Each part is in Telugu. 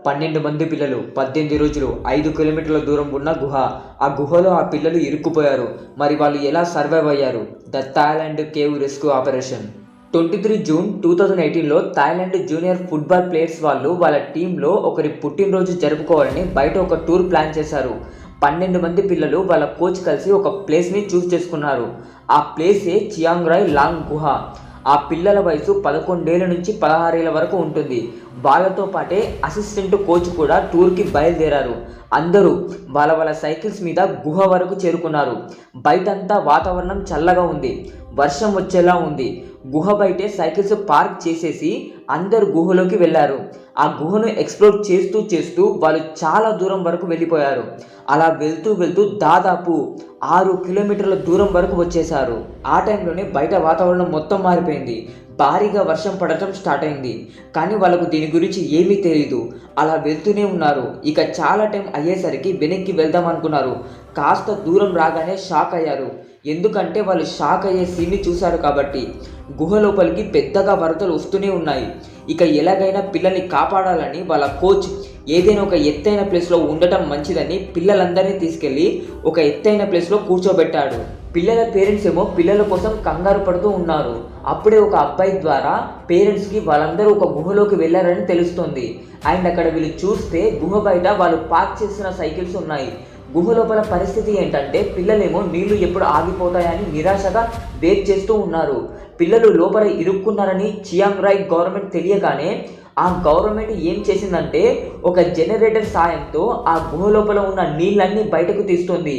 12 మంది పిల్లలు 18 రోజులు 5 కిలోమీటర్ల దూరం ఉన్న గుహ. ఆ గుహలో ఆ పిల్లలు ఇరుక్కుపోయారు. మరి వాళ్ళు ఎలా సర్వైవ్ అయ్యారు? The Thailand cave rescue operation. 23 June 2018లో థాయిలాండ్ జూనియర్ ఫుట్బాల్ ప్లేయర్స్ వాళ్ళు వాళ్ళ టీంలో ఒకరి పుట్టినరోజు జరుపుకోవాలని బయట ఒక టూర్ ప్లాన్ చేశారు. 12 మంది పిల్లలు వాళ్ళ కోచ్ కలిసి ఒక ప్లేస్ని చూస్ చేసుకున్నారు. ఆ ప్లేసే చియాంగ్ రాయ్ లాంగ్ గుహ. ఆ పిల్లల వయసు 11 ఏళ్ల నుంచి 16 ఏళ్ల వరకు ఉంటుంది. వాళ్ళతో పాటే అసిస్టెంట్ కోచ్ కూడా టూర్కి బయలుదేరారు. అందరూ వాళ్ళ సైకిల్స్ మీద గుహ వరకు చేరుకున్నారు. బయటంతా వాతావరణం చల్లగా ఉంది, వర్షం వచ్చేలా ఉంది. గుహ బయటే సైకిల్స్ పార్క్ చేసేసి అందరు గుహలోకి వెళ్ళారు. ఆ గుహను ఎక్స్ప్లోర్ చేస్తూ వాళ్ళు చాలా దూరం వరకు వెళ్ళిపోయారు. అలా వెళ్తూ దాదాపు 6 కిలోమీటర్ల దూరం వరకు వచ్చేశారు. ఆ టైంలోనే బయట వాతావరణం మొత్తం మారిపోయింది. భారీగా వర్షం పడటం స్టార్ట్ అయింది. కానీ వాళ్ళకు దీని గురించి ఏమీ తెలియదు. అలా వెళ్తూనే ఉన్నారు. ఇక చాలా టైం అయ్యేసరికి వెనక్కి వెళ్దాం అనుకున్నారు. కాస్త దూరం రాగానే షాక్ అయ్యారు. ఎందుకంటే వాళ్ళు షాక్ అయ్యే సీన్ని చూశారు కాబట్టి. గుహ లోపలికి పెద్దగా వరదలు వస్తూనే ఉన్నాయి. ఇక ఎలాగైనా పిల్లల్ని కాపాడాలని వాళ్ళ కోచ్ ఏదైనా ఒక ఎత్తైన ప్లేస్లో ఉండటం మంచిదని పిల్లలందరినీ తీసుకెళ్ళి ఒక ఎత్తైన ప్లేస్లో కూర్చోబెట్టాడు. పిల్లల పేరెంట్స్ ఏమో పిల్లల కోసం కంగారు పడుతూ ఉన్నారు. అప్పుడే ఒక అబ్బాయి ద్వారా పేరెంట్స్కి వాళ్ళందరూ ఒక గుహలోకి వెళ్ళారని తెలుస్తుంది. అండ్ అక్కడ వీళ్ళు చూస్తే గుహ బయట వాళ్ళు పార్క్ చేసిన సైకిల్స్ ఉన్నాయి. గుహ లోపల పరిస్థితి ఏంటంటే పిల్లలేమో నీళ్లు ఎప్పుడు ఆగిపోతాయని నిరాశగా వెయిట్ చేస్తూ ఉన్నారు. పిల్లలు లోపల ఇరుక్కున్నారని చియాంగ్ రాయ్ గవర్నమెంట్ తెలియగానే ఆ గవర్నమెంట్ ఏం చేసిందంటే ఒక జనరేటర్ సాయంతో ఆ గుహ లోపల ఉన్న నీళ్ళన్నీ బయటకు తీస్తుంది.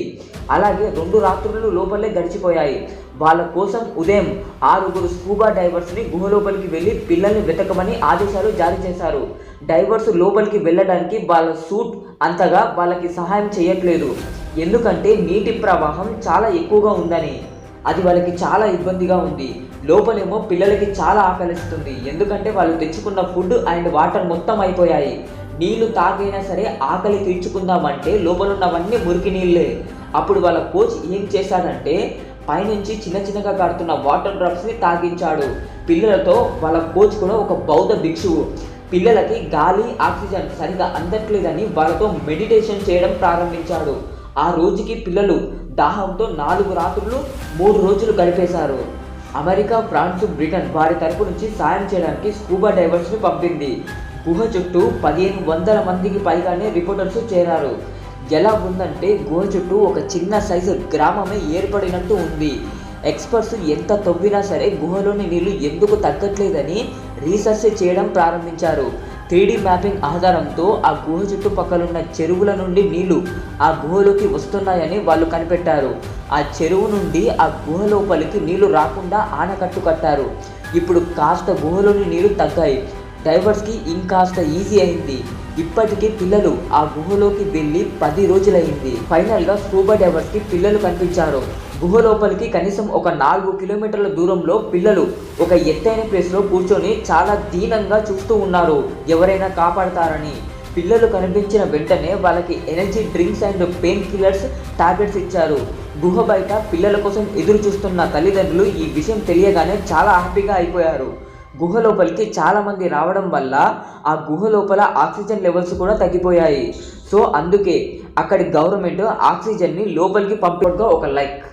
అలాగే 2 రాత్రులు లోపలే గడిచిపోయాయి. వాళ్ళ కోసం ఉదయం 6 స్కూబా డైవర్స్ని గుహ లోపలికి వెళ్ళి పిల్లల్ని వెతకమని ఆదేశాలు జారీ చేశారు. డైవర్స్ లోపలికి వెళ్ళడానికి వాళ్ళ సూట్ అంతగా వాళ్ళకి సహాయం చేయట్లేదు. ఎందుకంటే నీటి ప్రవాహం చాలా ఎక్కువగా ఉందని. అది వాళ్ళకి చాలా ఇబ్బందిగా ఉంది. లోపలేమో పిల్లలకి చాలా ఆకలిస్తుంది. ఎందుకంటే వాళ్ళు తెచ్చుకున్న ఫుడ్ అండ్ వాటర్ మొత్తం అయిపోయాయి. నీళ్లు తాగైనా సరే ఆకలి తీర్చుకుందామంటే లోపలున్నవన్నీ మురికి నీళ్ళే. అప్పుడు వాళ్ళ కోచ్ ఏం చేశాడంటే పైనుంచి చిన్నగా కారుతున్న వాటర్ డ్రాప్స్ని తాగించాడు పిల్లలతో. వాళ్ళ కోచ్ కూడా ఒక బౌద్ధ భిక్షువు. పిల్లలకి గాలి ఆక్సిజన్ సరిగా అందట్లేదని వాళ్ళతో మెడిటేషన్ చేయడం ప్రారంభించాడు. ఆ రోజుకి పిల్లలు దాహంతో 4 రాత్రులు 3 రోజులు గడిపేశారు. అమెరికా, ఫ్రాన్స్, బ్రిటన్ వారి తరపు నుంచి సాయం చేయడానికి స్కూబా డైవర్స్ని పంపింది. గుహ చుట్టూ 1500 మందికి పైగానే రిపోర్టర్స్ చేరారు. ఎలా ఉందంటే గుహ చుట్టూ ఒక చిన్న సైజు గ్రామమే ఏర్పడినట్టు ఉంది. ఎక్స్పర్ట్స్ ఎంత తవ్వినా సరే గుహలోని నీళ్లు ఎందుకు తగ్గట్లేదని రీసెర్చ్ చేయడం ప్రారంభించారు. 3D మ్యాపింగ్ ఆధారంతో ఆ గుహ చుట్టుపక్కలున్న చెరువుల నుండి నీళ్లు ఆ గుహలోకి వస్తున్నాయని వాళ్ళు కనిపెట్టారు. ఆ చెరువు నుండి ఆ గుహ లోపలికి నీళ్లు రాకుండా ఆనకట్టు కట్టారు. ఇప్పుడు కాస్త గుహలోని నీళ్లు తగ్గాయి. డైవర్స్కి ఇంకాస్త ఈజీ అయింది. ఇప్పటికీ పిల్లలు ఆ గుహలోకి వెళ్ళి 10 రోజులైంది. ఫైనల్గా స్కూబా డైవర్స్కి పిల్లలు కనిపించారు. గుహ లోపలికి కనీసం ఒక 4 కిలోమీటర్ల దూరంలో పిల్లలు ఒక ఎత్తైన ప్లేస్లో కూర్చొని చాలా దీనంగా చూస్తూ ఉన్నారు ఎవరైనా కాపాడతారని. పిల్లలు కనిపించిన వెంటనే వాళ్ళకి energy drinks and pain killers tablets ఇచ్చారు. గుహ బయట పిల్లల కోసం ఎదురు చూస్తున్న తల్లిదండ్రులు ఈ విషయం తెలియగానే చాలా హ్యాపీగా అయిపోయారు. గుహ లోపలికి చాలామంది రావడం వల్ల ఆ గుహ లోపల ఆక్సిజన్ లెవెల్స్ కూడా తగ్గిపోయాయి. సో అందుకే అక్కడి గవర్నమెంట్ ఆక్సిజన్ని లోపలికి పంపడంతో ఒక లైక్